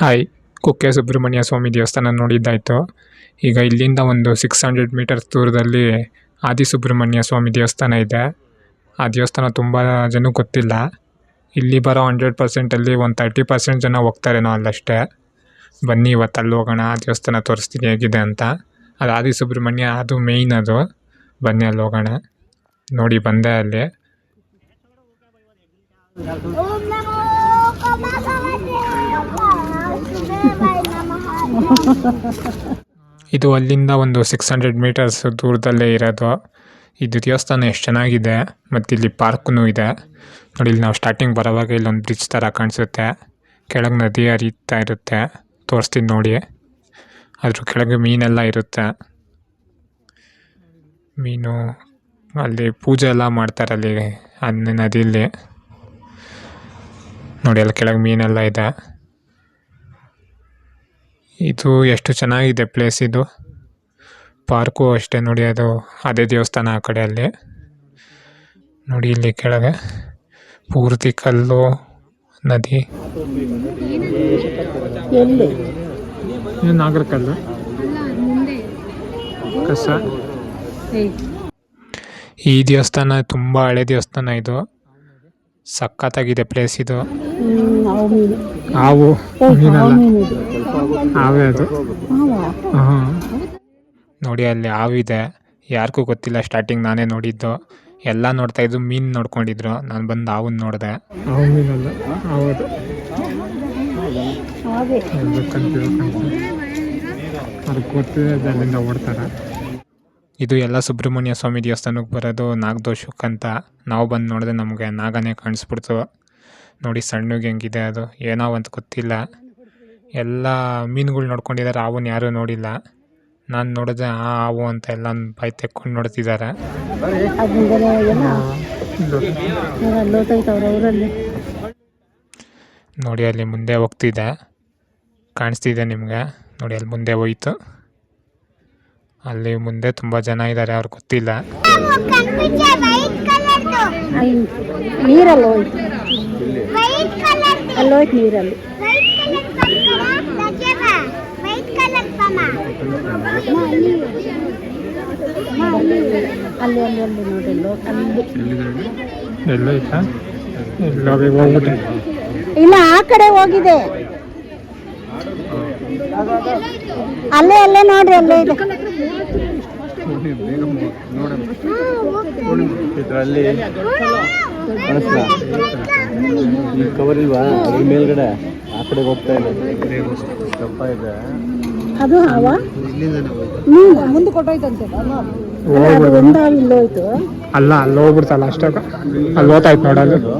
Hi, Kukke Subrahmanya ಸ್ವಾಮಿ ದೇವಸ್ಥಾನ ನೋಡಿದ್ದಾಯಿತು. ಈಗ ಇಲ್ಲಿಂದ ಒಂದು 600 ಮೀಟರ್ಸ್ ದೂರದಲ್ಲಿ ಆದಿ ಸುಬ್ರಹ್ಮಣ್ಯ ಸ್ವಾಮಿ ದೇವಸ್ಥಾನ ಇದೆ. ಆ ದೇವಸ್ಥಾನ ತುಂಬ ಜನಕ್ಕೆ ಗೊತ್ತಿಲ್ಲ. ಇಲ್ಲಿ ಬರೋ 100%ಅಲ್ಲಿ ಒಂದು 30% ಜನ ಹೋಗ್ತಾರೇನೋ ಅಲ್ಲಷ್ಟೇ. ಬನ್ನಿ ಇವತ್ತು ಅಲ್ಲಿ ಹೋಗೋಣ, ಆ ದೇವಸ್ಥಾನ ತೋರಿಸ್ತೀನಿ ಹೇಗಿದೆ ಅಂತ. ಅದು ಆದಿ ಸುಬ್ರಹ್ಮಣ್ಯ, ಅದು ಮೇಯ್ನ್ ಅದು. ಬನ್ನಿ ಅಲ್ಲಿ ಹೋಗೋಣ. ನೋಡಿ ಬಂದೆ ಅಲ್ಲಿ. ಇದು ಅಲ್ಲಿಂದ ಒಂದು 600 ಮೀಟರ್ಸ್ ದೂರದಲ್ಲೇ ಇರೋದು. ಇದು ದೇವಸ್ಥಾನ ಎಷ್ಟು ಚೆನ್ನಾಗಿದೆ. ಮತ್ತು ಇಲ್ಲಿ ಪಾರ್ಕ್ನೂ ಇದೆ ನೋಡಿ. ಇಲ್ಲಿ ನಾವು ಸ್ಟಾರ್ಟಿಂಗ್ ಬರೋವಾಗ ಇಲ್ಲೊಂದು ಬ್ರಿಡ್ಜ್ ಥರ ಕಾಣಿಸುತ್ತೆ. ಕೆಳಗೆ ನದಿ ಹರಿತಾ ಇರುತ್ತೆ, ತೋರಿಸ್ತೀನಿ ನೋಡಿ. ಅದ್ರ ಕೆಳಗೆ ಮೀನೆಲ್ಲ ಇರುತ್ತೆ. ಮೀನು ಅಲ್ಲಿ ಪೂಜೆ ಎಲ್ಲ ಮಾಡ್ತಾರೆ ಅಲ್ಲಿ ಅಲ್ಲಿ ನದಿಯಲ್ಲಿ ನೋಡಿ. ಅಲ್ಲಿ ಕೆಳಗೆ ಮೀನೆಲ್ಲ ಇದೆ. ಇದು ಎಷ್ಟು ಚೆನ್ನಾಗಿದೆ ಪ್ಲೇಸ್ ಇದು. ಪಾರ್ಕು ಅಷ್ಟೇ ನೋಡಿ, ಅದು ಅದೇ ದೇವಸ್ಥಾನ ಆ ಕಡೆ ಅಲ್ಲಿ ನೋಡಿ. ಇಲ್ಲಿ ಕೆಳಗೆ ಪೂರ್ತಿ ಕಲ್ಲು, ನದಿ. ನಾಗರಕಲ್ಲು ಕಸ. ಈ ದೇವಸ್ಥಾನ ತುಂಬ ಹಳೆ ದೇವಸ್ಥಾನ. ಇದು ಸಖತ್ತಾಗಿದೆ ಪ್ಲೇಸ್ ಇದು. ಹಾವು ಹಾವೇ ಅದು. ನೋಡಿ ಅಲ್ಲಿ ಹಾವಿದೆ. ಯಾರಿಗೂ ಗೊತ್ತಿಲ್ಲ. ಸ್ಟಾರ್ಟಿಂಗ್ ನಾನೇ ನೋಡಿದ್ದು. ಎಲ್ಲ ನೋಡ್ತಾ ಇದ್ದು ಮೀನು ನೋಡ್ಕೊಂಡಿದ್ರು. ನಾನು ಬಂದು ಹಾವನ್ನ ನೋಡಿದೆ. ಹಾವು ಮೀನಲ್ಲ, ಹೌದು. ಅದಕ್ಕೆ ಗೊತ್ತಿದೆ, ಅಲ್ಲಿಂದ ಓಡ್ತಾರೆ. ಇದು ಎಲ್ಲ ಸುಬ್ರಹ್ಮಣ್ಯ ಸ್ವಾಮಿ ದೇವಸ್ಥಾನಕ್ಕೆ ಬರೋದು ನಾಗದೋಷಕ್ಕಂತ. ನಾವು ಬಂದು ನೋಡಿದ್ರೆ ನಮಗೆ ನಾಗನೇ ಕಾಣಿಸ್ಬಿಡ್ತು ನೋಡಿ. ಸಣ್ಣಗೆ ಹೆಂಗಿದೆ ಅದು, ಏನೋ ಅಂತ ಗೊತ್ತಿಲ್ಲ. ಎಲ್ಲ ಮೀನುಗಳು ನೋಡ್ಕೊಂಡಿದ್ದಾರೆ, ಹಾವನ್ನ ಯಾರೂ ನೋಡಿಲ್ಲ. ನಾನು ನೋಡಿದ್ರೆ ಆ ಹಾವು ಅಂತ ಎಲ್ಲ ಬಾಯಿ ತೆಕ್ಕೊಂಡು ನೋಡ್ತಿದ್ದಾರೆ. ನೋಡಿ ಅಲ್ಲಿ ಮುಂದೆ ಹೋಗ್ತಿದೆ, ಕಾಣಿಸ್ತಿದೆ ನಿಮಗೆ ನೋಡಿ. ಅಲ್ಲಿ ಮುಂದೆ ಹೋಯ್ತು. ಅಲ್ಲಿ ಮುಂದೆ ತುಂಬ ಜನ ಇದ್ದಾರೆ, ಅವ್ರಿಗೆ ಗೊತ್ತಿಲ್ಲ. ಇಲ್ಲ, ಆ ಕಡೆ ಹೋಗಿದೆ. ಅಲ್ಲೇ ಅಲ್ಲೇ ನೋಡ್ರಿ, ಅಲ್ಲೇ ಇದೆ. ಇದರಲ್ಲಿ ಕವರ್ ಇಲ್ವಾ ಮೇಲ್ಗಡೆ? ಆ ಕಡೆ ಹೋಗ್ತಾ ಇದೆ, ದಪ್ಪ ಇದೆ ಅದು. ಹಾವ ಮುಂದೆ ಕೊಟ್ಟೋಯ್ತಂತೆ. ಇಲ್ಲೋಯ್ತು ಅಲ್ಲ, ಅಲ್ಲಿ ಹೋಗ್ಬಿಡ್ತಲ್ಲ ಅಷ್ಟೇ. ಅಲ್ಲಿ ಹೋಗ್ತಾಯ್ತು ನೋಡೋದು.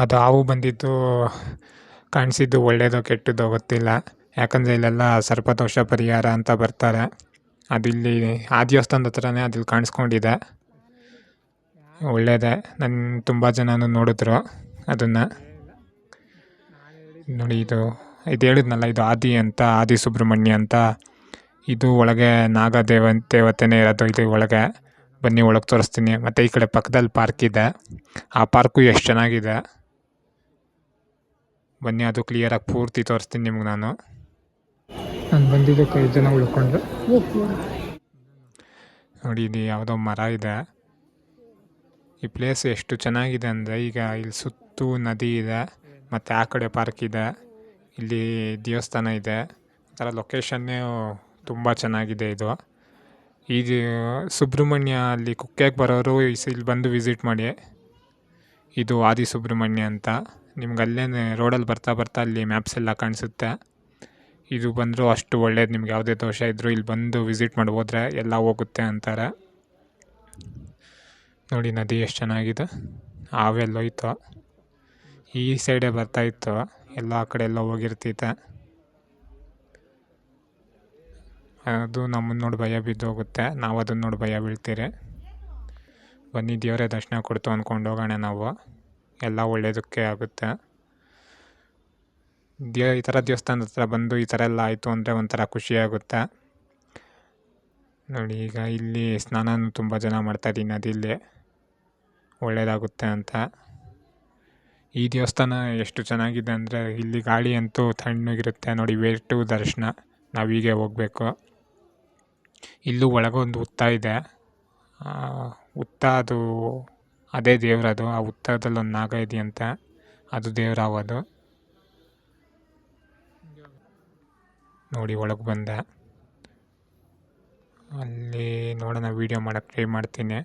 ಅದು ಹಾವು ಬಂದಿದ್ದು ಕಾಣಿಸಿದ್ದು ಒಳ್ಳೇದೋ ಕೆಟ್ಟದ್ದೋ ಗೊತ್ತಿಲ್ಲ. ಯಾಕಂದರೆ ಇಲ್ಲೆಲ್ಲ ಸರ್ಪದೋಷ ಪರಿಹಾರ ಅಂತ ಬರ್ತಾರೆ. ಅದಿಲ್ಲಿ ಆ ದೇವಸ್ಥಾನದ ಹತ್ರನೇ ಅದಿಲ್ಲಿ ಕಾಣಿಸ್ಕೊಂಡಿದೆ. ಒಳ್ಳೆಯದೇ. ನನ್ನ ತುಂಬ ಜನನೂ ನೋಡಿದ್ರು ಅದನ್ನು ನೋಡಿ. ಇದು ಹೇಳಿದ್ನಲ್ಲ, ಇದು ಆದಿ ಅಂತ, ಆದಿ ಸುಬ್ರಹ್ಮಣ್ಯ ಅಂತ. ಇದು ಒಳಗೆ ನಾಗ ದೇವತೆನೇ ಇರೋದು ಇದು ಒಳಗೆ. ಬನ್ನಿ ಒಳಗೆ ತೋರಿಸ್ತೀನಿ. ಮತ್ತು ಈ ಕಡೆ ಪಕ್ಕದಲ್ಲಿ ಪಾರ್ಕ್ ಇದೆ. ಆ ಪಾರ್ಕು ಎಷ್ಟು ಚೆನ್ನಾಗಿದೆ ಬನ್ನಿ, ಅದು ಕ್ಲಿಯರಾಗಿ ಪೂರ್ತಿ ತೋರಿಸ್ತೀನಿ ನಿಮ್ಗೆ. ನಾನು ಬಂದಿದ್ದಕ್ಕೆ 5 ಜನ ಉಳ್ಕೊಂಡು ನೋಡಿ. ಇದು ಯಾವುದೋ ಮರ ಇದೆ. ಈ ಪ್ಲೇಸ್ ಎಷ್ಟು ಚೆನ್ನಾಗಿದೆ ಅಂದರೆ, ಈಗ ಇಲ್ಲಿ ಸುತ್ತು ನದಿ ಇದೆ, ಮತ್ತು ಆ ಕಡೆ ಪಾರ್ಕ್ ಇದೆ, ಇಲ್ಲಿ ದೇವಸ್ಥಾನ ಇದೆ. ಒಂಥರ ಲೊಕೇಶನ್ನೇ ತುಂಬ ಚೆನ್ನಾಗಿದೆ ಇದು. ಈ ಸುಬ್ರಹ್ಮಣ್ಯ ಅಲ್ಲಿ ಕುಕ್ಕೆಗೆ ಬರೋರು ಇಲ್ಲಿ ಬಂದು ವಿಸಿಟ್ ಮಾಡಿ. ಇದು ಆದಿ ಸುಬ್ರಹ್ಮಣ್ಯ ಅಂತ. ನಿಮ್ಗೆ ಅಲ್ಲೇ ರೋಡಲ್ಲಿ ಬರ್ತಾ ಬರ್ತಾ ಅಲ್ಲಿ ಮ್ಯಾಪ್ಸ್ ಎಲ್ಲ ಕಾಣಿಸುತ್ತೆ. ಇದು ಬಂದರೂ ಅಷ್ಟು ಒಳ್ಳೇದು. ನಿಮ್ಗೆ ಯಾವುದೇ ದೋಷ ಇದ್ದರೂ ಇಲ್ಲಿ ಬಂದು ವಿಸಿಟ್ ಮಾಡಿ ಹೋದರೆ ಎಲ್ಲ ಹೋಗುತ್ತೆ ಅಂತಾರೆ ನೋಡಿ. ನದಿ ಎಷ್ಟು ಚೆನ್ನಾಗಿದೆ. ಹಾವೆಲ್ಲೋಯ್ತು, ಈ ಸೈಡೇ ಬರ್ತಾಯಿತ್ತು, ಎಲ್ಲ ಆ ಕಡೆ ಎಲ್ಲ ಹೋಗಿರ್ತೈತೆ. ಅದು ನಮ್ಮನ್ನು ನೋಡಿ ಭಯ ಬಿದ್ದೋಗುತ್ತೆ, ನಾವು ಅದನ್ನು ನೋಡಿ ಭಯ ಬೀಳ್ತೀರಿ. ಬನ್ನಿ, ದೇವರೇ ದರ್ಶನ ಕೊಡ್ತು ಅಂದ್ಕೊಂಡು ಹೋಗೋಣ ನಾವು. ಎಲ್ಲ ಒಳ್ಳೆಯದಕ್ಕೆ ಆಗುತ್ತೆ. ಈ ಥರ ದೇವಸ್ಥಾನದ ಹತ್ರ ಬಂದು ಈ ಥರ ಎಲ್ಲ ಆಯಿತು ಅಂದರೆ ಒಂಥರ ಖುಷಿಯಾಗುತ್ತೆ. ನೋಡಿ ಈಗ ಇಲ್ಲಿ ಸ್ನಾನನೂ ತುಂಬ ಜನ ಮಾಡ್ತಾಯಿದ್ದೀನಿ ನದಿಯಲ್ಲಿ, ಒಳ್ಳೆಯದಾಗುತ್ತೆ ಅಂತ. ಈ ದೇವಸ್ಥಾನ ಎಷ್ಟು ಚೆನ್ನಾಗಿದೆ ಅಂದರೆ ಇಲ್ಲಿ ಗಾಳಿ ಅಂತೂ ತಣ್ಣಗಿರುತ್ತೆ ನೋಡಿ. ವೇಟು ದರ್ಶನ, ನಾವು ಹೀಗೆ ಹೋಗಬೇಕು. ಇಲ್ಲೂ ಒಳಗೊಂದು ಹುತ್ತ ಇದೆ. ಹುತ್ತ ಅದು ಅದೇ ದೇವ್ರದು. ಆ ಹುತ್ತದಲ್ಲಿ ಒಂದು ನಾಗ ಇದೆಯಂತೆ, ಅದು ದೇವ್ರಾವದು. ನೋಡಿ ಒಳಗೆ ಬಂದೆ. ಅಲ್ಲಿ ನೋಡೋಣ, ವೀಡಿಯೋ ಮಾಡೋಕ್ಕೆ ಟ್ರೈ ಮಾಡ್ತೀನಿ.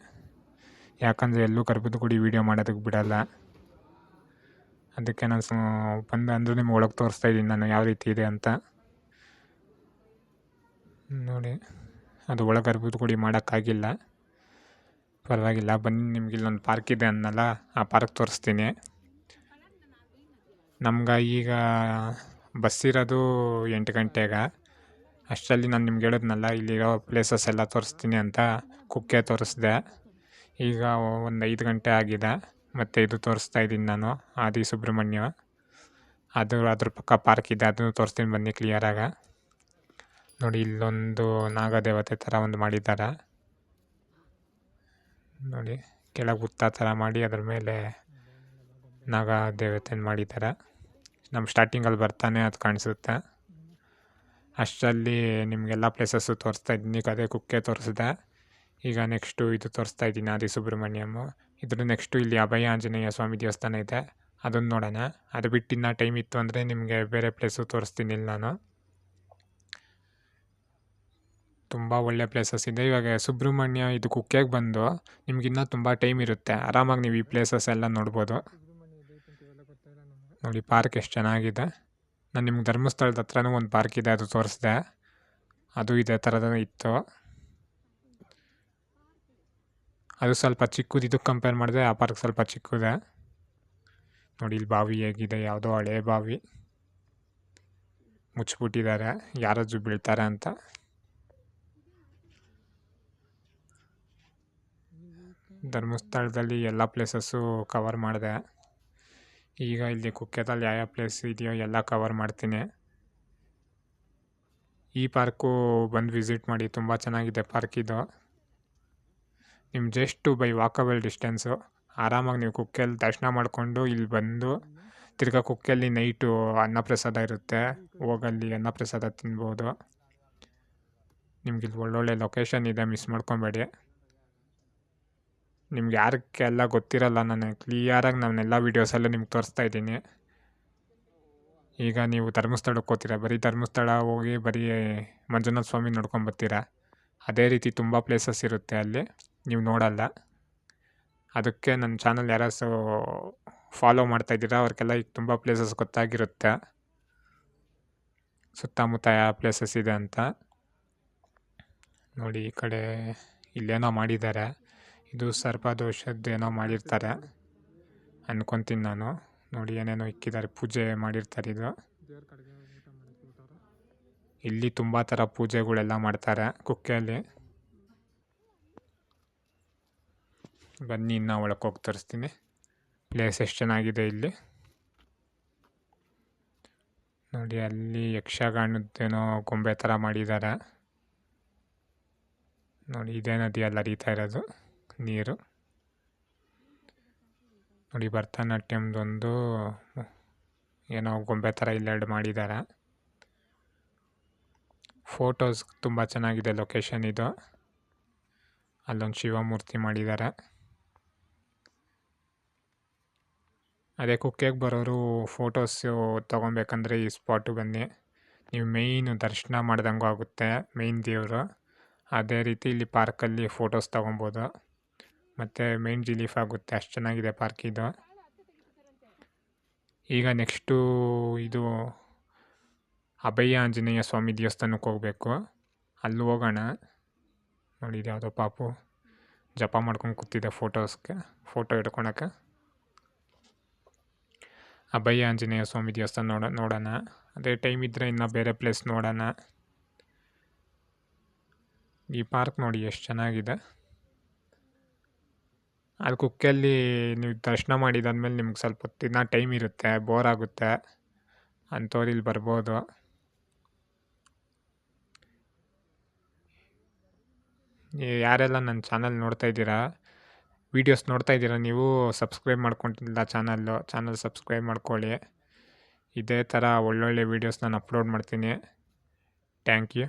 ಯಾಕಂದರೆ ಎಲ್ಲೂ ಗರ್ಭದ ಗುಡಿ ವೀಡಿಯೋ ಮಾಡೋದಕ್ಕೆ ಬಿಡಲ್ಲ. ಅದಕ್ಕೆ ನಾನು ಬಂದು ಅಂದರೂ ನಿಮ್ಗೆ ಒಳಗೆ ತೋರಿಸ್ತಾ ಇದ್ದೀನಿ ನಾನು ಯಾವ ರೀತಿ ಇದೆ ಅಂತ. ನೋಡಿ ಅದು ಒಳಗೆ ಗರ್ಭದ ಗುಡಿ ಮಾಡೋಕ್ಕಾಗಿಲ್ಲ, ಪರವಾಗಿಲ್ಲ. ಬನ್ನಿ, ನಿಮ್ಗೆ ಇಲ್ಲೊಂದು ಪಾರ್ಕ್ ಇದೆ ಅನ್ನಲ್ಲ, ಆ ಪಾರ್ಕ್ ತೋರಿಸ್ತೀನಿ. ನಮ್ಗೆ ಈಗ ಬಸ್ ಇರೋದು 8 ಗಂಟೆಗೆ. ಅಷ್ಟರಲ್ಲಿ ನಾನು ನಿಮ್ಗೆ ಹೇಳಿದ್ನಲ್ಲ ಇಲ್ಲಿರೋ ಪ್ಲೇಸಸ್ ಎಲ್ಲ ತೋರಿಸ್ತೀನಿ ಅಂತ. ಕುಕ್ಕೆ ತೋರಿಸ್ದೆ. ಈಗ ಒಂದು 5 ಗಂಟೆ ಆಗಿದೆ. ಮತ್ತು ಇದು ತೋರಿಸ್ತಾ ಇದ್ದೀನಿ ನಾನು, ಆದಿ ಸುಬ್ರಹ್ಮಣ್ಯ. ಅದ್ರ ಪಕ್ಕ ಪಾರ್ಕ್ ಇದೆ, ಅದನ್ನು ತೋರಿಸ್ತೀನಿ ಬನ್ನಿ ಕ್ಲಿಯರಾಗ. ನೋಡಿ ಇಲ್ಲೊಂದು ನಾಗದೇವತೆ ಥರ ಒಂದು ಮಾಡಿದ್ದಾರೆ ನೋಡಿ. ಕೆಳಗೆ ಹುತ್ತ ಥರ ಮಾಡಿ ಅದ್ರ ಮೇಲೆ ನಾಗದೇವತೆ ಮಾಡಿದ್ದಾರೆ. ನಮ್ಮ ಸ್ಟಾರ್ಟಿಂಗಲ್ಲಿ ಬರ್ತಾನೆ ಅದು ಕಾಣಿಸುತ್ತೆ. ಅಷ್ಟರಲ್ಲಿ ನಿಮಗೆಲ್ಲ ಪ್ಲೇಸಸ್ಸು ತೋರಿಸ್ತಾ ಇದ್ದೀನಿ. ಅದೇ ಕುಕ್ಕೆ ತೋರಿಸಿದೆ. ಈಗ ನೆಕ್ಸ್ಟು ಇದು ತೋರಿಸ್ತಾ ಇದ್ದೀನಿ, ಆದಿ ಸುಬ್ರಹ್ಮಣ್ಯಮ್. ಇದ್ರ ನೆಕ್ಸ್ಟು ಇಲ್ಲಿ ಅಭಯ ಆಂಜನೇಯ ಸ್ವಾಮಿ ದೇವಸ್ಥಾನ ಇದೆ, ಅದನ್ನು ನೋಡೋಣ. ಅದು ಬಿಟ್ಟು ಇನ್ನೂ ಟೈಮ್ ಇತ್ತು ಅಂದರೆ ನಿಮಗೆ ಬೇರೆ ಪ್ಲೇಸು ತೋರಿಸ್ತೀನಿ ಇಲ್ಲಿ ನಾನು. ತುಂಬ ಒಳ್ಳೆ ಪ್ಲೇಸಸ್ ಇದೆ. ಇವಾಗ ಸುಬ್ರಹ್ಮಣ್ಯ ಇದು ಕುಕ್ಕೆಗೆ ಬಂದು ನಿಮ್ಗಿನ್ನೂ ತುಂಬ ಟೈಮ್ ಇರುತ್ತೆ, ಆರಾಮಾಗಿ ನೀವು ಈ ಪ್ಲೇಸಸ್ ಎಲ್ಲ ನೋಡ್ಬೋದು. ನೋಡಿ ಪಾರ್ಕ್ ಎಷ್ಟು ಚೆನ್ನಾಗಿದೆ. ನಾನು ನಿಮ್ಗೆ ಧರ್ಮಸ್ಥಳದ ಹತ್ರನೂ ಒಂದು ಪಾರ್ಕ್ ಇದೆ, ಅದು ತೋರಿಸ್ದೆ. ಅದು ಇದೇ ಥರದ ಇತ್ತು. ಅದು ಸ್ವಲ್ಪ ಚಿಕ್ಕದು, ಇದಕ್ಕೆ ಕಂಪೇರ್ ಮಾಡಿದ್ರೆ ಆ ಪಾರ್ಕ್ ಸ್ವಲ್ಪ ಚಿಕ್ಕದೆ. ನೋಡಿ ಇಲ್ಲಿ ಬಾವಿ ಹೇಗಿದೆ, ಯಾವುದೋ ಹಳೆ ಬಾವಿ ಮುಚ್ಚಿಬಿಟ್ಟಿದ್ದಾರೆ, ಯಾರಾದ್ರೂ ಬೀಳ್ತಾರೆ ಅಂತ. ಧರ್ಮಸ್ಥಳದಲ್ಲಿ ಎಲ್ಲ ಪ್ಲೇಸಸ್ಸು ಕವರ್ ಮಾಡಿದೆ. ಈಗ ಇಲ್ಲಿ ಕುಕ್ಕೆದಲ್ಲಿ ಯಾವ ಪ್ಲೇಸ್ ಇದೆಯೋ ಎಲ್ಲ ಕವರ್ ಮಾಡ್ತೀನಿ. ಈ ಪಾರ್ಕು ಬಂದು ವಿಸಿಟ್ ಮಾಡಿ, ತುಂಬ ಚೆನ್ನಾಗಿದೆ ಪಾರ್ಕ್ ಇದು. ನಿಮ್ಮ ಜಸ್ಟ್ ಬೈ ವಾಕಬಲ್ ಡಿಸ್ಟೆನ್ಸು, ಆರಾಮಾಗಿ ನೀವು ಕುಕ್ಕೆಯಲ್ಲಿ ದರ್ಶನ ಮಾಡಿಕೊಂಡು ಇಲ್ಲಿ ಬಂದು ತಿರ್ಗಾ ಕುಕ್ಕೆಯಲ್ಲಿ ನೈಟು ಅನ್ನಪ್ರಸಾದ ಇರುತ್ತೆ, ಹೋಗಲ್ಲಿ ಅನ್ನಪ್ರಸಾದ ತಿನ್ಬೋದು. ನಿಮ್ಗೆ ಇಲ್ಲಿ ಒಳ್ಳೊಳ್ಳೆ ಲೊಕೇಶನ್ ಇದೆ, ಮಿಸ್ ಮಾಡ್ಕೊಬೇಡಿ. ನಿಮ್ಗೆ ಯಾರಿಗೆಲ್ಲ ಗೊತ್ತಿರಲ್ಲ, ನಾನು ಕ್ಲಿಯರಾಗಿ ನಾನೆಲ್ಲ ವೀಡಿಯೋಸಲ್ಲೂ ನಿಮ್ಗೆ ತೋರಿಸ್ತಾ ಇದ್ದೀನಿ. ಈಗ ನೀವು ಧರ್ಮಸ್ಥಳಕ್ಕೆ ಹೋಗ್ತೀರಾ, ಬರೀ ಧರ್ಮಸ್ಥಳ ಹೋಗಿ ಬರೀ ಮಂಜುನಾಥ ಸ್ವಾಮಿ ನೋಡ್ಕೊಂಬರ್ತೀರಾ. ಅದೇ ರೀತಿ ತುಂಬ ಪ್ಲೇಸಸ್ ಇರುತ್ತೆ ಅಲ್ಲಿ, ನೀವು ನೋಡಲ್ಲ. ಅದಕ್ಕೆ ನನ್ನ ಚಾನಲ್ ಯಾರಾದ್ರು ಫಾಲೋ ಮಾಡ್ತಾಯಿದ್ದೀರಾ ಅವ್ರಿಗೆಲ್ಲ ಈಗ ತುಂಬ ಪ್ಲೇಸಸ್ ಗೊತ್ತಾಗಿರುತ್ತೆ, ಸುತ್ತಮುತ್ತ ಯಾವ ಪ್ಲೇಸಸ್ ಇದೆ ಅಂತ. ನೋಡಿ ಈ ಕಡೆ ಇಲ್ಲೇನೋ ಮಾಡಿದ್ದಾರೆ, ಇದು ಸರ್ಪದೋಷದ್ದು ಏನೋ ಮಾಡಿರ್ತಾರೆ ಅನ್ಕೊತೀನಿ ನಾನು. ನೋಡಿ ಏನೇನೋ ಇಕ್ಕಿದ್ದಾರೆ, ಪೂಜೆ ಮಾಡಿರ್ತಾರೆ ಇದು. ಇಲ್ಲಿ ತುಂಬ ಥರ ಪೂಜೆಗಳೆಲ್ಲ ಮಾಡ್ತಾರೆ ಕುಕ್ಕೆಯಲ್ಲಿ. ಬನ್ನಿ ಇನ್ನು ಒಳಗೆ ಹೋಗಿ ತೋರಿಸ್ತೀನಿ. ಪ್ಲೇಸ್ ಎಷ್ಟು ಚೆನ್ನಾಗಿದೆ ಇಲ್ಲಿ ನೋಡಿ. ಅಲ್ಲಿ ಯಕ್ಷಗಾನದ್ದೇನೋ ಗೊಂಬೆ ಥರ ಮಾಡಿದ್ದಾರೆ ನೋಡಿ. ಇದೇ ನದಿಯಲ್ಲಿ ಹರಿತಾ ಇರೋದು ನೀರು ನೋಡಿ. ಭರತನಾಟ್ಯಮ್ದೊಂದು ಏನೋ ಗೊಂಬೆ ಥರ ಇಲ್ಲೆರಡು ಮಾಡಿದ್ದಾರೆ. ಫೋಟೋಸ್ ತುಂಬ ಚೆನ್ನಾಗಿದೆ ಲೊಕೇಶನ್ ಇದು. ಅಲ್ಲೊಂದು ಶಿವಮೂರ್ತಿ ಮಾಡಿದ್ದಾರೆ. ಅದೇ ಕುಕ್ಕೆಗೆ ಬರೋರು ಫೋಟೋಸು ತೊಗೊಬೇಕಂದ್ರೆ ಈ ಸ್ಪಾಟು ಬನ್ನಿ, ನೀವು ಮೇಯ್ನು ದರ್ಶನ ಮಾಡ್ದಂಗೂ ಆಗುತ್ತೆ, ಮೇಯ್ನ್ ದೇವರು. ಅದೇ ರೀತಿ ಇಲ್ಲಿ ಪಾರ್ಕಲ್ಲಿ ಫೋಟೋಸ್ ತೊಗೊಬೋದು, ಮತ್ತು ಮೈಂಡ್ ರಿಲೀಫ್ ಆಗುತ್ತೆ. ಅಷ್ಟು ಚೆನ್ನಾಗಿದೆ ಪಾರ್ಕ್ ಇದು. ಈಗ ನೆಕ್ಸ್ಟು ಇದು ಅಭಯ ಆಂಜನೇಯ ಸ್ವಾಮಿ ದೇವಸ್ಥಾನಕ್ಕೆ ಹೋಗಬೇಕು, ಅಲ್ಲಿ ಹೋಗೋಣ. ನೋಡಿ ಇದು ಯಾವುದೋ ಪಾಪು ಜಪ ಮಾಡ್ಕೊಂಡು ಕೂತಿದ್ದೆ ಫೋಟೋ ಹಿಡ್ಕೊಳಕ್ಕೆ. ಅಭಯ ಆಂಜನೇಯ ಸ್ವಾಮಿ ದೇವಸ್ಥಾನ ನೋಡೋಣ. ಅದೇ ಟೈಮ್ ಇದ್ದರೆ ಇನ್ನೂ ಬೇರೆ ಪ್ಲೇಸ್ ನೋಡೋಣ. ಈ ಪಾರ್ಕ್ ನೋಡಿ ಎಷ್ಟು ಚೆನ್ನಾಗಿದೆ. ಅಲ್ಲಿ ಕುಕ್ಕೆಯಲ್ಲಿ ನೀವು ದರ್ಶನ ಮಾಡಿದಾದ್ಮೇಲೆ ನಿಮ್ಗೆ ಸ್ವಲ್ಪ ಹೊತ್ತಿನ ಟೈಮ್ ಇರುತ್ತೆ, ಬೋರ್ ಆಗುತ್ತೆ. ಅಂಥವ್ರು ಇಲ್ಲಿ ಬರ್ಬೋದು. ಯಾರೆಲ್ಲ ನನ್ನ ಚಾನಲ್ ನೋಡ್ತಾ ಇದ್ದೀರಾ, ವೀಡಿಯೋಸ್ ನೋಡ್ತಾ ಇದ್ದೀರಾ, ನೀವು ಸಬ್ಸ್ಕ್ರೈಬ್ ಮಾಡ್ಕೊಂಡಿಲ್ಲ ಚಾನಲ್ ಸಬ್ಸ್ಕ್ರೈಬ್ ಮಾಡ್ಕೊಳ್ಳಿ. ಇದೇ ಥರ ಒಳ್ಳೊಳ್ಳೆ ವೀಡಿಯೋಸ್ ನಾನು ಅಪ್ಲೋಡ್ ಮಾಡ್ತೀನಿ. Thank you.